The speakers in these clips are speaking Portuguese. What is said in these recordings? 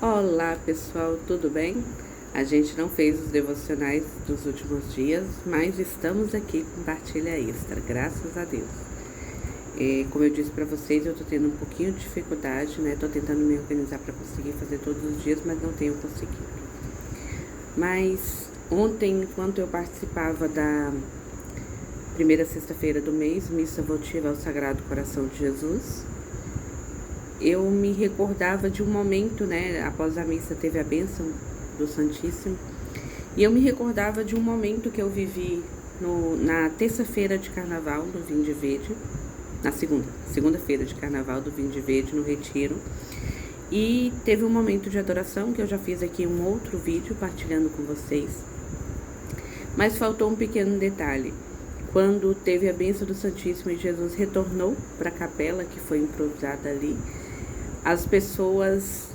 Olá pessoal, tudo bem? A gente não fez os devocionais dos últimos dias, mas estamos aqui com partilha extra, graças a Deus. Como eu disse para vocês, eu tô tendo um pouquinho de dificuldade, né? Tô tentando me organizar para conseguir fazer todos os dias, mas não tenho conseguido. Mas ontem, enquanto eu participava da primeira sexta-feira do mês, missa votiva ao Sagrado Coração de Jesus, eu me recordava de um momento, né? Após a missa teve a bênção do Santíssimo, e eu me recordava de um momento que eu vivi na terça-feira de carnaval do Vinde Verde, na segunda-feira de carnaval do Vinde Verde, no Retiro, e teve um momento de adoração que eu já fiz aqui um outro vídeo partilhando com vocês, mas faltou um pequeno detalhe. Quando teve a bênção do Santíssimo e Jesus retornou para a capela que foi improvisada ali, as pessoas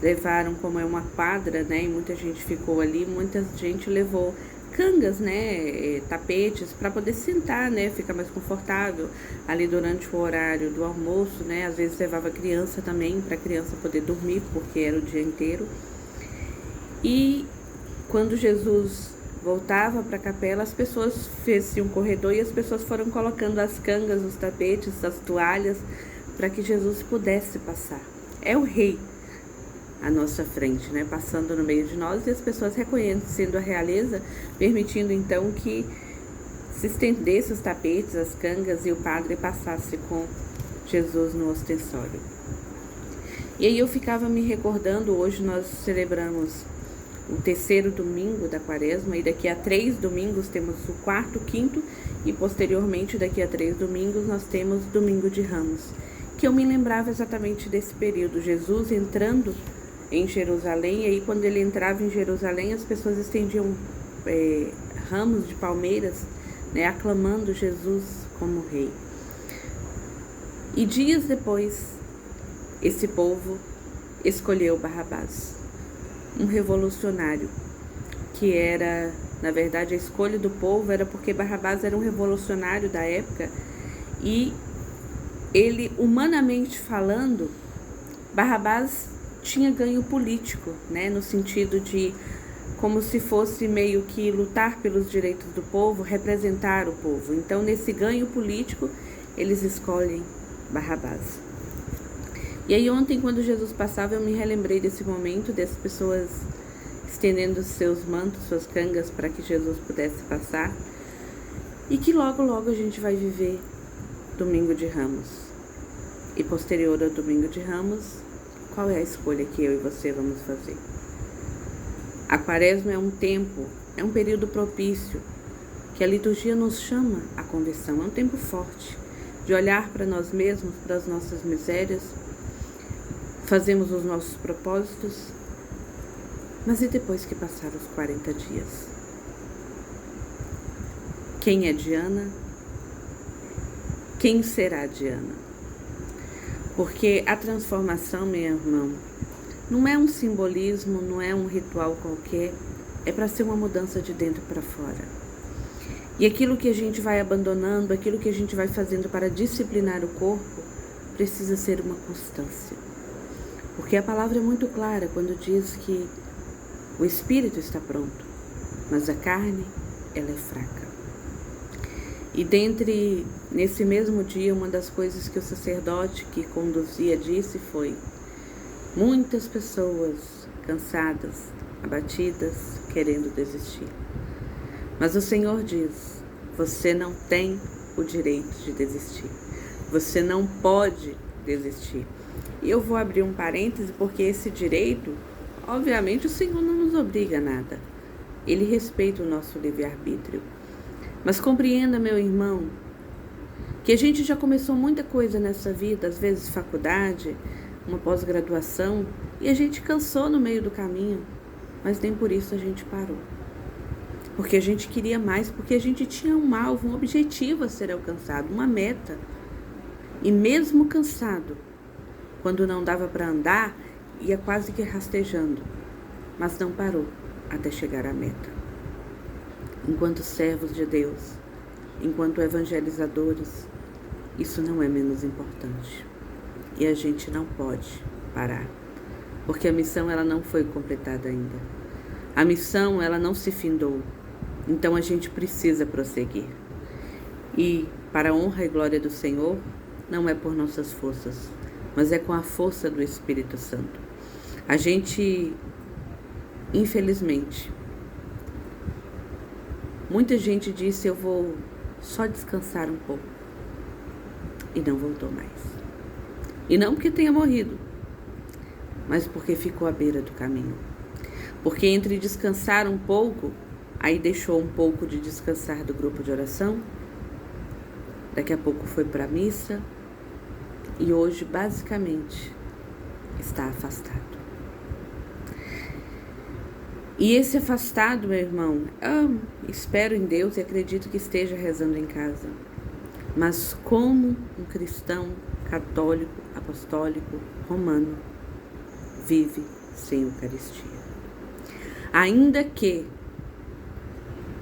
levaram, como é uma quadra, né, e muita gente ficou ali, muita gente levou cangas, né, tapetes, para poder sentar, né, ficar mais confortável ali durante o horário do almoço, né, às vezes levava criança também, para a criança poder dormir, porque era o dia inteiro. E quando Jesus voltava para a capela, as pessoas fez-se um corredor e as pessoas foram colocando as cangas, os tapetes, as toalhas, para que Jesus pudesse passar. É o Rei à nossa frente, né? Passando no meio de nós, e as pessoas reconhecendo a realeza, permitindo então que se estendesse os tapetes, as cangas, e o padre passasse com Jesus no ostensório. E aí eu ficava me recordando, hoje nós celebramos o terceiro domingo da quaresma, e daqui a 3 domingos temos o quarto, quinto, e posteriormente daqui a 3 domingos nós temos domingo de Ramos, que eu me lembrava exatamente desse período, Jesus entrando em Jerusalém, e aí quando ele entrava em Jerusalém, as pessoas estendiam ramos de palmeiras, né, aclamando Jesus como rei. E dias depois, esse povo escolheu Barrabás, um revolucionário, que era, na verdade, a escolha do povo era porque Barrabás era um revolucionário da época, e ele, humanamente falando, Barrabás tinha ganho político, né, no sentido de como se fosse meio que lutar pelos direitos do povo, representar o povo. Então, nesse ganho político, eles escolhem Barrabás. E aí ontem, quando Jesus passava, eu me relembrei desse momento, dessas pessoas estendendo seus mantos, suas cangas, para que Jesus pudesse passar, e que logo, logo a gente vai viver Domingo de Ramos. E posterior ao Domingo de Ramos, qual é a escolha que eu e você vamos fazer? A quaresma é um tempo, é um período propício, que a liturgia nos chama à conversão. É um tempo forte de olhar para nós mesmos, para as nossas misérias, fazemos os nossos propósitos, mas e depois que passar os 40 dias? Quem é Diana? Quem será Diana? Porque a transformação, meu irmão, não é um simbolismo, não é um ritual qualquer, é para ser uma mudança de dentro para fora. E aquilo que a gente vai abandonando, aquilo que a gente vai fazendo para disciplinar o corpo, precisa ser uma constância. Porque a palavra é muito clara quando diz que o espírito está pronto, mas a carne, ela é fraca. E nesse mesmo dia, uma das coisas que o sacerdote que conduzia disse foi: muitas pessoas cansadas, abatidas, querendo desistir. Mas o Senhor diz: você não tem o direito de desistir. Você não pode desistir. E eu vou abrir um parêntese, porque esse direito, obviamente, o Senhor não nos obriga a nada. Ele respeita o nosso livre-arbítrio. Mas compreenda, meu irmão, que a gente já começou muita coisa nessa vida, às vezes faculdade, uma pós-graduação, e a gente cansou no meio do caminho, mas nem por isso a gente parou. Porque a gente queria mais, porque a gente tinha um alvo, um objetivo a ser alcançado, uma meta. E mesmo cansado, quando não dava para andar, ia quase que rastejando, mas não parou até chegar à meta. Enquanto servos de Deus, enquanto evangelizadores, isso não é menos importante. E a gente não pode parar. porque a missão ela não foi completada ainda. A missão ela não se findou, então a gente precisa prosseguir. E para a honra e glória do Senhor, não é por nossas forças, mas é com a força do Espírito Santo. A gente, infelizmente, muita gente disse: eu vou só descansar um pouco, e não voltou mais. E não porque tenha morrido, mas porque ficou à beira do caminho. Porque entre descansar um pouco, aí deixou um pouco de descansar do grupo de oração, daqui a pouco foi para a missa, e hoje basicamente está afastado. E esse afastado, meu irmão, espero em Deus e acredito que esteja rezando em casa. Mas como um cristão católico, apostólico, romano, vive sem Eucaristia? Ainda que,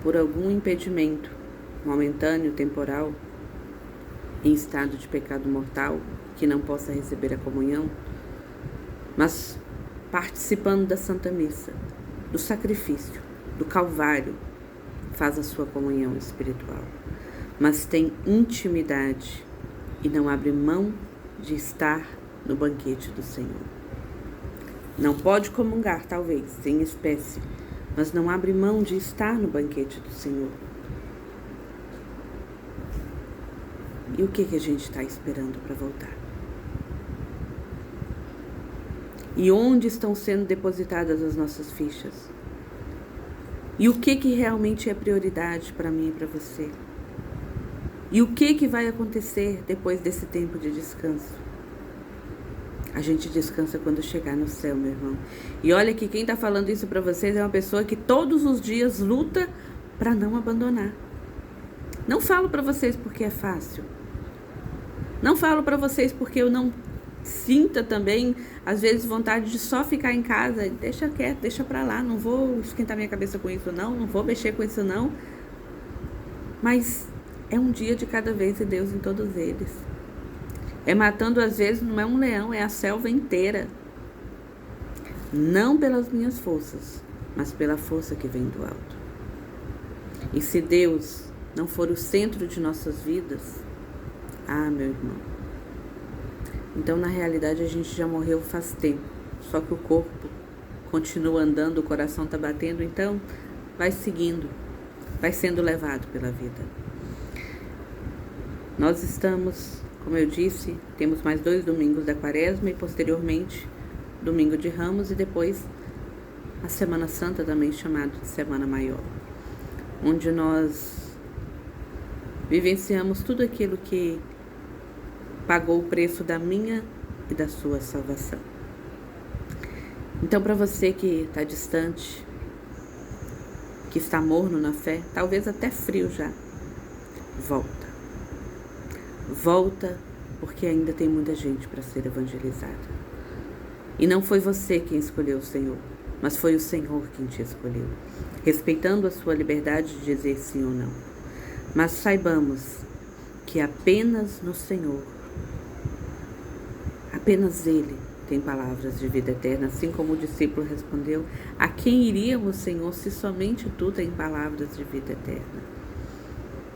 por algum impedimento momentâneo, temporal, em estado de pecado mortal, que não possa receber a comunhão, mas participando da Santa Missa, do sacrifício, do Calvário, faz a sua comunhão espiritual, mas tem intimidade e não abre mão de estar no banquete do Senhor. Não pode comungar, talvez, em espécie, mas não abre mão de estar no banquete do Senhor. E o que a gente está esperando para voltar? E onde estão sendo depositadas as nossas fichas? E o que realmente é prioridade para mim e para você? E o que vai acontecer depois desse tempo de descanso? A gente descansa quando chegar no céu, meu irmão. E olha que quem está falando isso para vocês é uma pessoa que todos os dias luta para não abandonar. Não falo para vocês porque é fácil. Não falo para vocês porque eu não sinta também, às vezes, vontade de só ficar em casa. Deixa quieto, deixa para lá. Não vou esquentar minha cabeça com isso, não vou mexer com isso, não. Mas é um dia de cada vez e Deus em todos eles. É matando, às vezes, não é um leão, é a selva inteira. Não pelas minhas forças, mas pela força que vem do alto. E se Deus não for o centro de nossas vidas, meu irmão, então na realidade a gente já morreu faz tempo. Só que o corpo continua andando, o coração está batendo, então vai seguindo, vai sendo levado pela vida. Nós estamos, como eu disse, temos mais 2 domingos da Quaresma e posteriormente domingo de Ramos e depois a Semana Santa, também chamada de Semana Maior, onde nós vivenciamos tudo aquilo que pagou o preço da minha e da sua salvação. Então, para você que está distante, que está morno na fé, talvez até frio já, volta. Volta, porque ainda tem muita gente para ser evangelizada. E não foi você quem escolheu o Senhor, mas foi o Senhor quem te escolheu, respeitando a sua liberdade de dizer sim ou não. Mas saibamos que apenas no Senhor, apenas Ele tem palavras de vida eterna, assim como o discípulo respondeu: a quem iríamos, Senhor, se somente Tu tens palavras de vida eterna?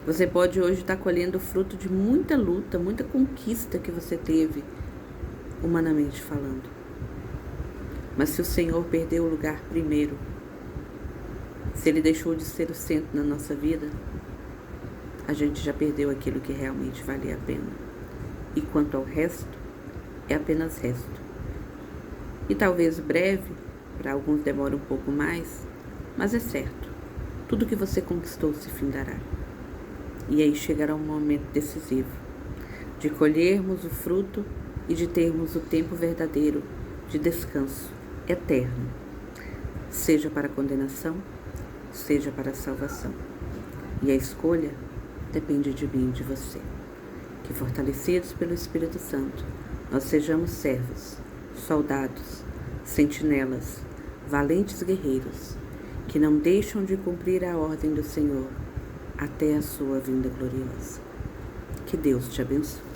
Você pode hoje estar colhendo o fruto de muita luta, muita conquista que você teve, humanamente falando. Mas se o Senhor perdeu o lugar primeiro, se Ele deixou de ser o centro na nossa vida, a gente já perdeu aquilo que realmente valia a pena. E quanto ao resto, é apenas resto. E talvez breve, para alguns demore um pouco mais, mas é certo, tudo que você conquistou se findará. E aí chegará um momento decisivo de colhermos o fruto e de termos o tempo verdadeiro de descanso eterno, seja para a condenação, seja para a salvação. E a escolha depende de mim e de você. Que, fortalecidos pelo Espírito Santo, nós sejamos servos, soldados, sentinelas, valentes guerreiros, que não deixam de cumprir a ordem do Senhor até a sua vinda gloriosa. Que Deus te abençoe.